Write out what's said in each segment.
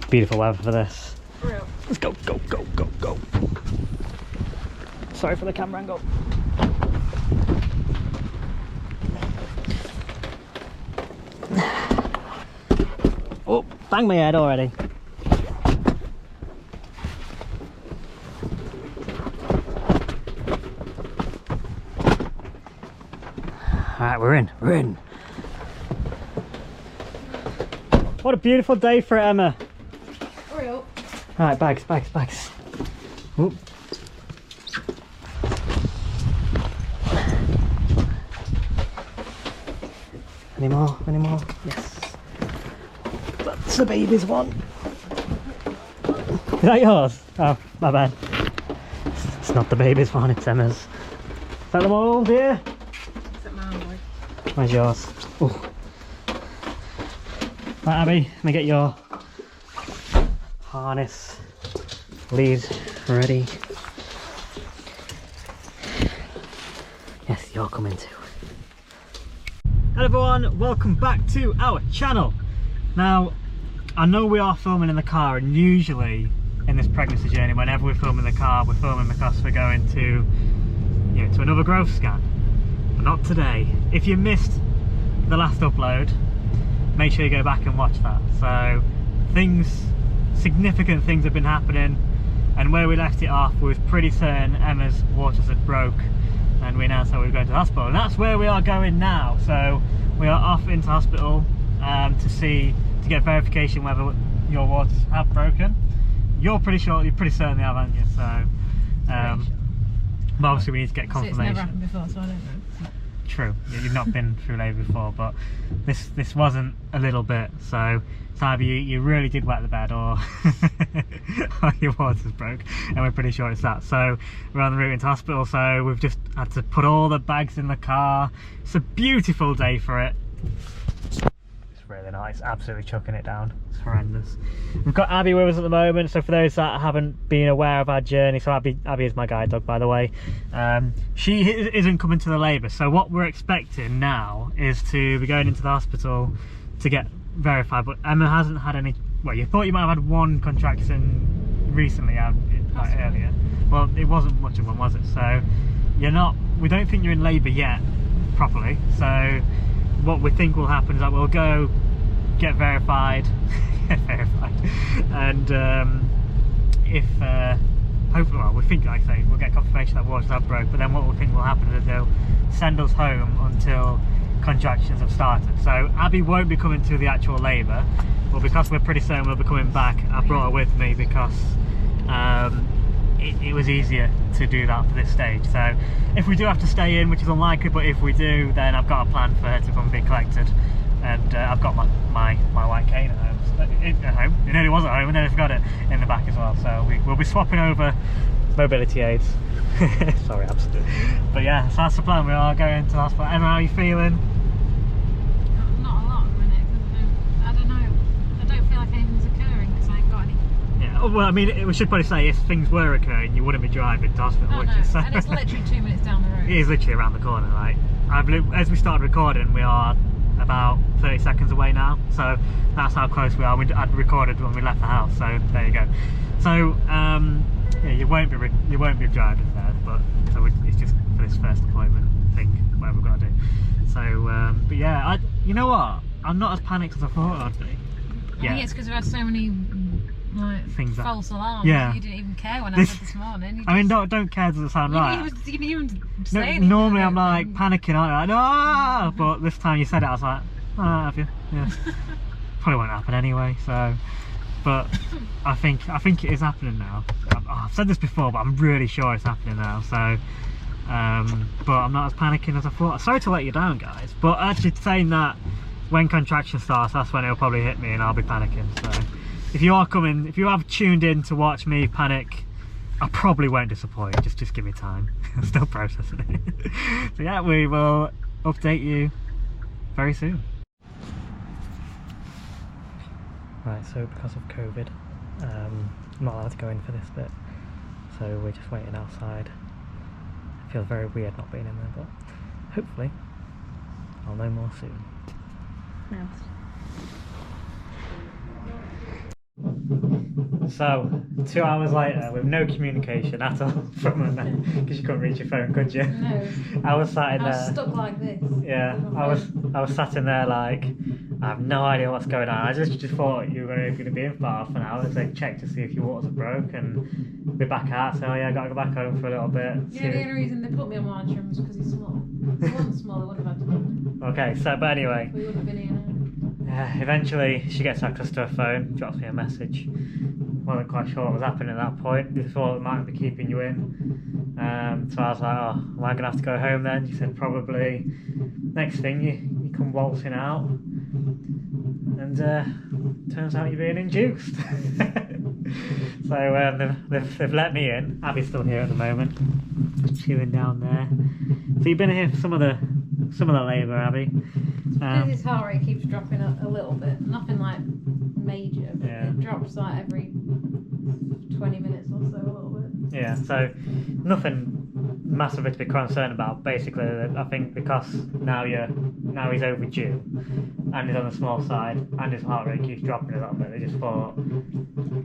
Beautiful weather for this. Real. Let's go, go, go, go, go. Sorry for the camera angle. Oh, bang my head already. Alright, we're in, we're in. What a beautiful day for it, Emma. Real. Alright, bags, bags, bags. Oop. Any more? Any more? Yes. That's the baby's one. Is that yours? Oh, my bad. It's not the baby's one, it's Emma's. Is that them all, dear? Except mine, boy. Where's yours? Oh. Right, Abby, let me get your harness, lead ready. Yes, you're coming too. Hello everyone, welcome back to our channel. Now, I know we are filming in the car, and usually in this pregnancy journey, whenever we film in the car, we're filming because we're going to, you know, to another growth scan. But not today. If you missed the last upload, make sure you go back and watch that. So significant things have been happening, and where we left it off, we was pretty certain Emma's waters had broke, and we announced that we were going to the hospital, and that's where we are going now. So we are off into hospital to get verification whether your waters have broken. You're pretty certain they have, aren't you? So but obviously we need to get confirmation. It's never happened before, so I don't know. True, you've not been through labour before, but this wasn't a little bit, so it's either you really did wet the bed, or your water's broke, and we're pretty sure it's that. So we're on the route into hospital, so we've just had to put all the bags in the car. It's a beautiful day for it. It's really nice, absolutely chucking it down. It's horrendous. We've got Abby with us at the moment, so for those that haven't been aware of our journey, so Abby is my guide dog, by the way. She isn't coming to the labour, so what we're expecting now is to be going into the hospital to get verified, but Emma hasn't had any. Well, you thought you might have had one contraction recently, like earlier. Well, it wasn't much of one, was it? So we don't think you're in labour yet properly, so what we think will happen is that we'll go get verified and if hopefully, well, we think, like I say, we'll get confirmation that waters have broke, but then what we think will happen is they'll send us home until contractions have started. So Abby won't be coming to the actual labour, but because we're pretty certain we'll be coming back, I brought her with me because it was easier to do that for this stage. So if we do have to stay in, which is unlikely, but if we do, then I've got a plan for her to come and be collected, and I've got my white cane at home. It nearly was at home, and then I forgot it in the back as well, so we'll be swapping over mobility aids. Sorry, absolutely. But yeah, so that's the plan. We are going to the hospital. Emma, how are you feeling? Not a lot at the minute, because I don't know. I don't feel like anything's occurring because I ain't got any. Yeah, well, I mean, we should probably say if things were occurring, you wouldn't be driving to hospital, would you? So, and it's literally 2 minutes down the road. It is literally around the corner. Like, as we started recording, we are about 30 seconds away now, so that's how close we are. I'd recorded when we left the house, so there you go. So yeah, you won't be driving there, but so it's just for this first appointment thing, whatever we've got to do. So but yeah, you know what, I'm not as panicked as I thought I'd be. I think it's because we've had so many like things false alarms. Yeah, you didn't even care when I said this morning. I mean, don't care, does it sound right? You didn't even say No, anything. normally I'm like panicking, aren't I? Like, no! But this time you said it, I was like, oh, have you? Yeah. Probably won't happen anyway. So, but I think it is happening now. I've said this before, but I'm really sure it's happening now. So, but I'm not as panicking as I thought. Sorry to let you down, guys. But actually, saying that, when contraction starts, that's when it'll probably hit me, and I'll be panicking. So, if you have tuned in to watch me panic I probably won't disappoint. Just give me time. I'm still processing it. So yeah, we will update you very soon. Right, so because of COVID, I'm not allowed to go in for this bit, so we're just waiting outside. It feels very weird not being in there, but hopefully I'll know more soon. No. So, 2 hours later, with no communication at all from her, because you couldn't reach your phone, could you? No. I was sat in I was there. stuck like this. Yeah, I was sat in there like, I have no idea what's going on. I just thought you were going to be in for half an hour, so check to see if your waters are broke and be back out. So yeah, I got to go back home for a little bit. Yeah, the only reason they put me on monitoring was because he's small. If he wasn't small, they wouldn't have had to do it. Okay, so but anyway. We wouldn't have been here now. Eventually she gets access to her phone, drops me a message. Wasn't quite sure what was happening at that point. They thought it might be keeping you in. So I was like, oh, am I going to have to go home then? She said, probably. Next thing, you come waltzing out. And turns out you're being induced. So they've let me in. Abby's still here at the moment, chilling down there. So you've been here for some of the labour, Abby. Because his heart rate keeps dropping a little bit. Nothing like major, but Yeah. it drops like every 20 minutes or so a little bit. Yeah, so nothing massively to be concerned about. Basically, I think because now he's overdue, and he's on the small side, and his heart rate keeps dropping a little bit. They just thought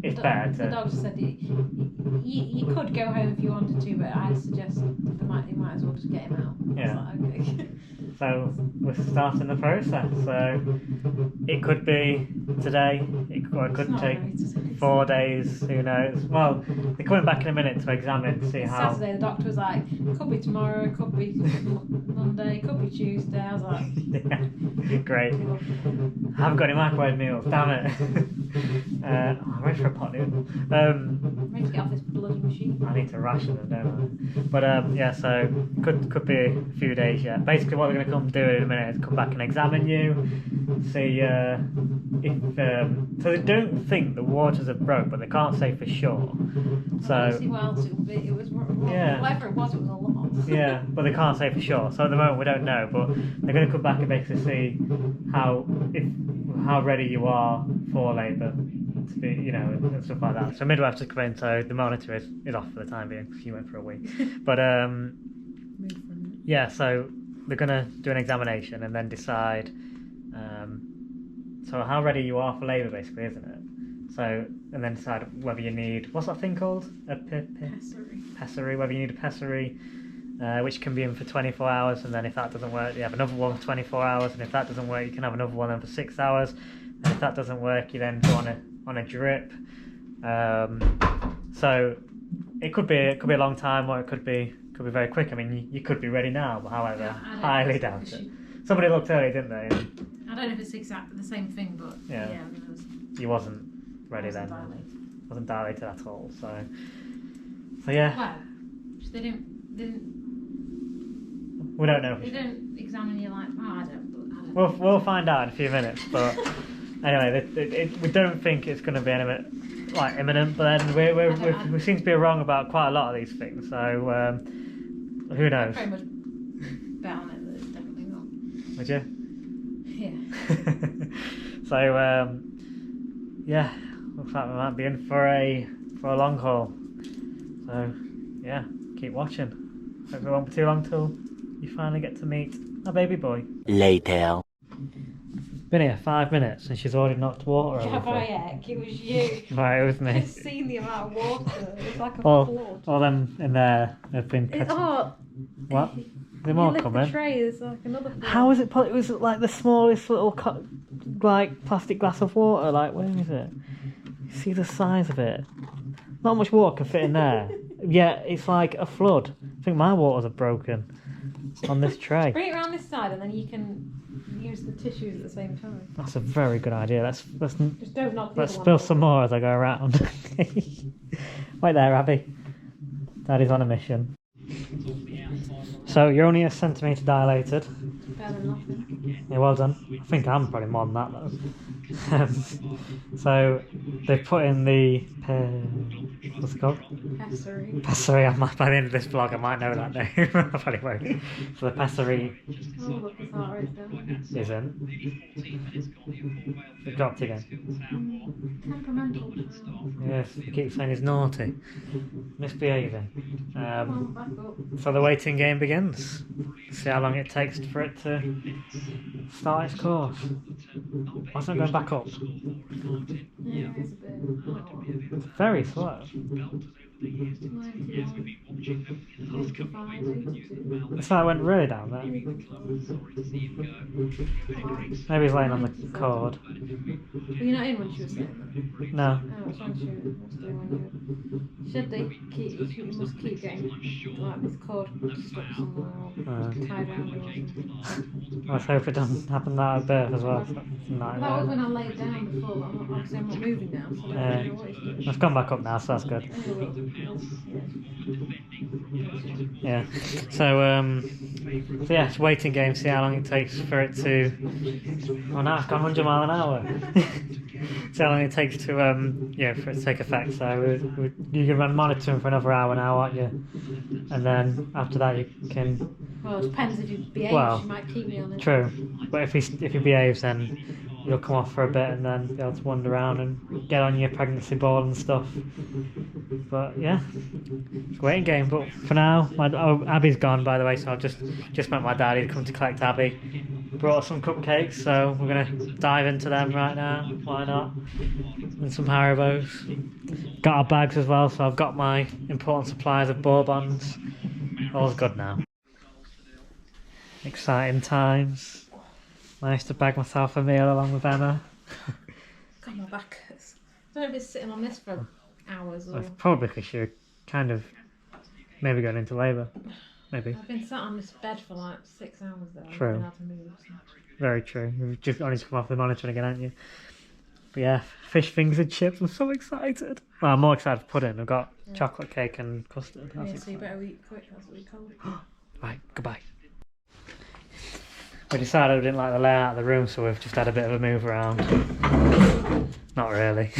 it's better The to. doctor said you could go home if you wanted to, but I'd suggest you might as well just get him out. Yeah. I was like, okay. So we're starting the process. So it could be today. It could not take very today. 4 days. Who knows? Well, they're coming back in a minute to examine to see how. Saturday, the doctor was like, could be tomorrow, could be Monday, could be Tuesday. I was like, Yeah, great. I haven't got any microwave meals, damn it. I'm ready for a pot noodle. I'm ready to get off this bloody machine. I need to ration them, don't I? But yeah, so could be a few days yet. Basically, what they're going to come do in a minute is come back and examine you, see if. So they don't think the waters are broke, but they can't say for sure. Let's see So what else it would be. It was Yeah. whatever it was a lot. yeah, but they can't say for sure. So at the moment we don't know, but they're going to come back and basically see how ready you are for labour, to be, and stuff like that. So midwife to come in, so the monitor is off for the time being because you went for a week. But yeah, so they're going to do an examination and then decide. So how ready you are for labour, basically, isn't it? So and then decide whether you need, what's that thing called? A pessary. Whether you need a pessary. Which can be in for 24 hours, and then if that doesn't work, you have another one for 24 hours, and if that doesn't work, you can have another one then for 6 hours, and if that doesn't work, you then go on a drip. So it could be a long time, or it could be very quick. I mean, you could be ready now, but however, Yeah, highly doubt it. Somebody looked early, didn't they? I don't know if it's exactly the same thing, but Yeah. it was, You wasn't ready wasn't then. dilated. Wasn't dilated at all. So yeah, Well, they didn't we don't know. they don't examine you like I don't. We'll find out in a few minutes, but anyway, we don't think it's going to be imminent. But then we seem to be wrong about quite a lot of these things. So who knows? Very much bet on it that it's definitely not. Would you? Yeah. So yeah, looks like we might be in for a long haul. So yeah, keep watching. Hope it won't be too long till you finally get to meet our baby boy. Later. Been here 5 minutes and she's already knocked water over. Javayak, it was you. Right, it was me. I've seen the amount of water. It's like a All flood. them in there have been cut. What? There's more you lift coming. the tray, there's like another flood. How is it? It was like the smallest little plastic glass of water. Like, where is it? You see the size of it? Not much water can fit in there. Yeah, it's like a flood. I think my waters are broken on this tray. Bring it around this side and then you can use the tissues at the same time. That's a very good idea. Let's Just don't knock the let's other one spill over. some more as I go around. Wait there, Abby. Daddy's on a mission. So you're only a centimetre dilated. Better than nothing. Yeah, well done. I think I'm probably more than that though. So they've put in the What's it called? Pessary. Sorry, by the end of this vlog I might know that name. I probably won't. So the pessary Oh, look, his heart rate's down. isn't. It dropped again. Temperamental child. Yes, he keeps saying he's naughty. Misbehaving. Come on, back up. So the waiting game begins. See how long it takes for it to start its course. Why is it going back up? Yeah, it's a bit. Oh. It's very slow. 91, It's like it went really down there. Maybe he's laying on the cord. Were you not in when she was saying that? No. Oh, it's when she was doing when you. Should they keep? You must keep getting like this cord stuck somewhere or tied around or something. Let's hope it doesn't happen that at birth as well. That was when I laid down before. But obviously, I'm not moving now, so I don't know what it's doing. It's gone back up now, so that's good. Yeah. So yeah, it's waiting game. See how long it takes for it to. Oh, now it's gone 100 miles an hour. See how long it takes to for it to take effect. So you can run monitoring for another hour now, aren't you? And then after that you can. Well, it depends if he behaves. Well, you might keep me on it. True, but if he behaves, then you'll come off for a bit and then be able to wander around and get on your pregnancy board and stuff. But yeah, it's a waiting game. But for now, Abby's gone, by the way, so I've just met my daddy to come to collect Abby. Brought us some cupcakes, so we're gonna dive into them right now. Why not? And some Haribos. Got our bags as well, so I've got my important supplies of bourbons. All's good now. Exciting times. Managed to bag myself a meal along with Emma. God, my back hurts. I don't know if it's sitting on this for hours or. Probably because you're kind of maybe going into labour. Maybe. I've been sat on this bed for like 6 hours though. True. I've been able to move. So. Very true. You've just only come off the monitoring again, haven't you? But yeah, fish fingers and chips. I'm so excited. Well, I'm more excited for pudding. I've got chocolate cake and custard. That's Yeah, so exciting. you better eat quick. That's what we call it. Right, goodbye. We decided we didn't like the layout of the room, so we've just had a bit of a move around. Not really.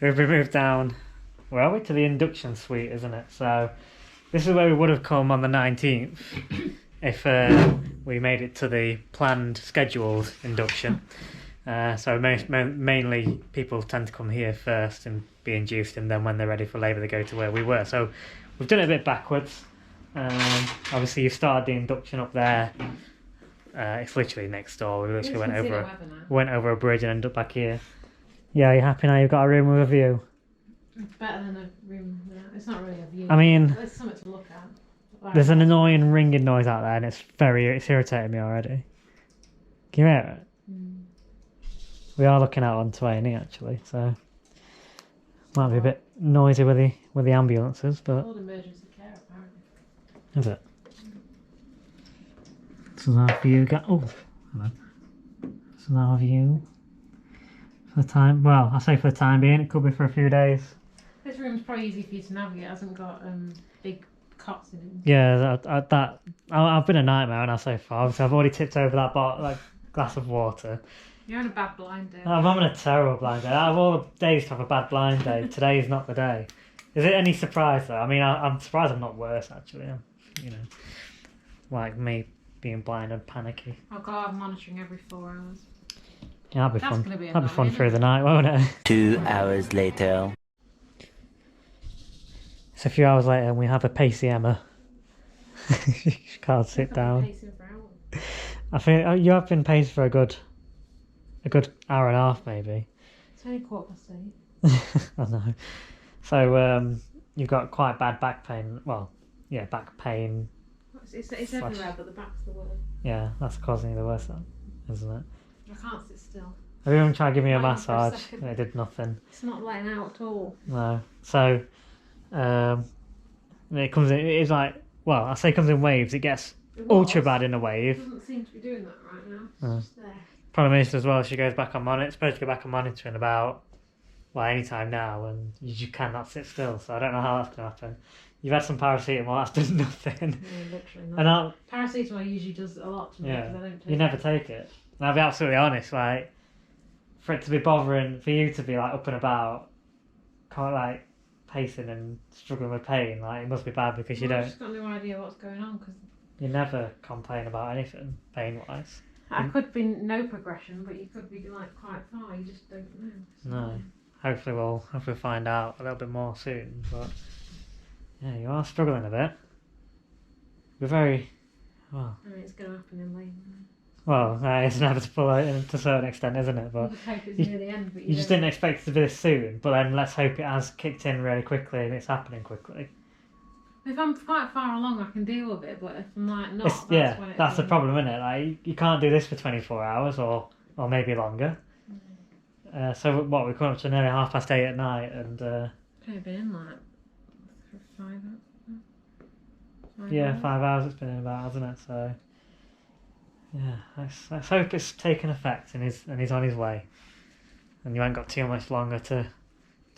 We've been moved down. Where are we? To the induction suite, isn't it? So this is where we would have come on the 19th if we made it to the planned, scheduled induction. So mainly people tend to come here first and be induced, and then when they're ready for labour they go to where we were. So we've done it a bit backwards. Obviously you started the induction up there. It's literally next door. We literally went over a bridge and ended up back here. Yeah, are you happy now you've got a room with a view? It's better than a room. It's not really a view. I mean, there's something to look at. There's an annoying ringing noise out there, and it's irritating me already. Can you hear it? We are looking out onto A&E actually, so might be a bit noisy with the ambulances, but. Called emergency care apparently. Is it? This is our view. Oh, hello. This is our view. For the time, well, I say for the time being, it could be for a few days. This room's probably easy for you to navigate. It hasn't got big cots in it. Yeah, I've been a nightmare now so far. So I've already tipped over that glass of water. You're on a bad blind day. I'm having a terrible blind day. Out of all the days to have a bad blind day, today is not the day. Is it any surprise though? I mean, I'm surprised I'm not worse actually. Like me being blind and panicky. I'll go out monitoring every 4 hours. Yeah, that'd be That's fun. gonna be That'd be fun annoying, through the night, won't it? 2 hours later. It's a few hours later and we have a pacey Emma. She can't sit down. Pacing for hours. I think you have been pacing for a good hour and a half maybe. It's only 8:15. I know. So you've got quite bad back pain. Well, yeah, back pain. It's everywhere, but the back's the worst. Yeah, that's causing you the worst, isn't it? I can't sit still. Have you even tried to give me a Waiting for a massage? second. It did nothing. It's not letting out at all. No. So it comes in. It's like, well, I say it comes in waves. It gets ultra bad in a It wave. doesn't seem to be doing that right now. It's just there. Problem is as well, she goes back on monitor. It's supposed to go back on monitor in about, well, any time now, and you cannot sit still. So I don't know how that's going to happen. You've had some paracetamol, that's done nothing. Yeah, literally And not. Paracetamol usually does a lot to me because I don't take you never take it. And I'll be absolutely honest, like, for it to be bothering, for you to be like up and about, can't like pacing and struggling with pain, like it must be bad because you I've don't. just got no idea what's going on because You never complain about anything pain wise. I could be no progression, but you could be like quite far. You just don't know. No. Hopefully we'll find out a little bit more soon. But yeah, you are struggling a bit. We're very well. I mean, it's going to happen in labour. Well, it's inevitable to a certain extent, isn't it? You But just hope it's near the end, but you just didn't expect it to be this soon. But then let's hope it has kicked in really quickly and it's happening quickly. If I'm quite far along, I can deal with it. But if I'm like not, That's the problem, isn't it? Like you can't do this for 24 hours or maybe longer. So what, we're coming up to nearly 8:30 at night, and I've only been in like 5 5 hours it's been in about, hasn't it? So yeah, let's hope it's taken effect and he's on his way, and you ain't got too much longer to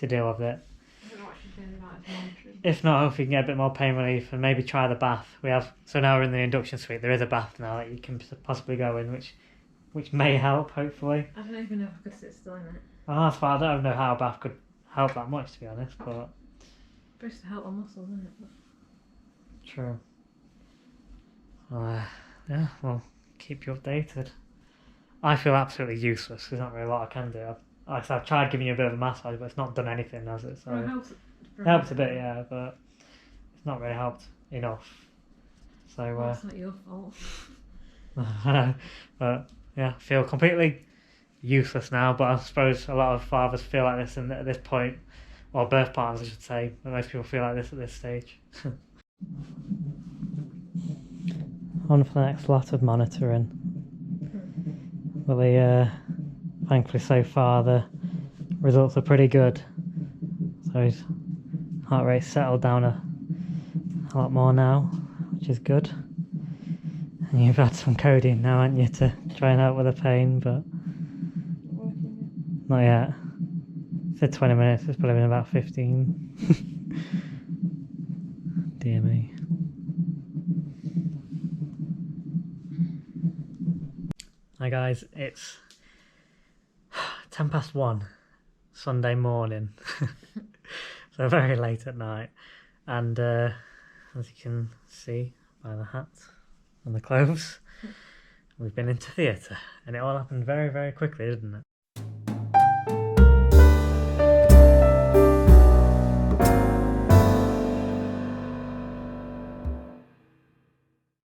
deal with it. I don't know what she's doing about his monitoring. If not, I hope you can get a bit more pain relief and maybe try the bath. So now we're in the induction suite. There is a bath now that you can possibly go in, which may help, hopefully. I don't even know if I could sit still in it. Oh, that's fine. I don't know how a bath could help that much, to be honest, but It's supposed to help my muscles, isn't it? true. Yeah, well, keep you updated. I feel absolutely useless. There's not really a lot I can do. I've tried giving you a bit of a massage, but it's not done anything, has it? So Well, it helps. it helps a bit, yeah, but it's not really helped enough. So Well, it's not your fault. I know, but yeah, I feel completely useless now. But I suppose a lot of fathers feel like this at this point, or birth partners, I should say. But most people feel like this at this stage. On for the next lot of monitoring. Well, thankfully so far the results are pretty good. So his heart rate's settled down a lot more now, which is good. And you've had some codeine now, haven't you, to try and help with the pain, but not yet. It said 20 minutes, it's probably been about 15. Dear me. Hi guys, it's 1:10 Sunday morning. So very late at night, and as you can see by the hat and the clothes, we've been into theatre, and it all happened very, very quickly, didn't it?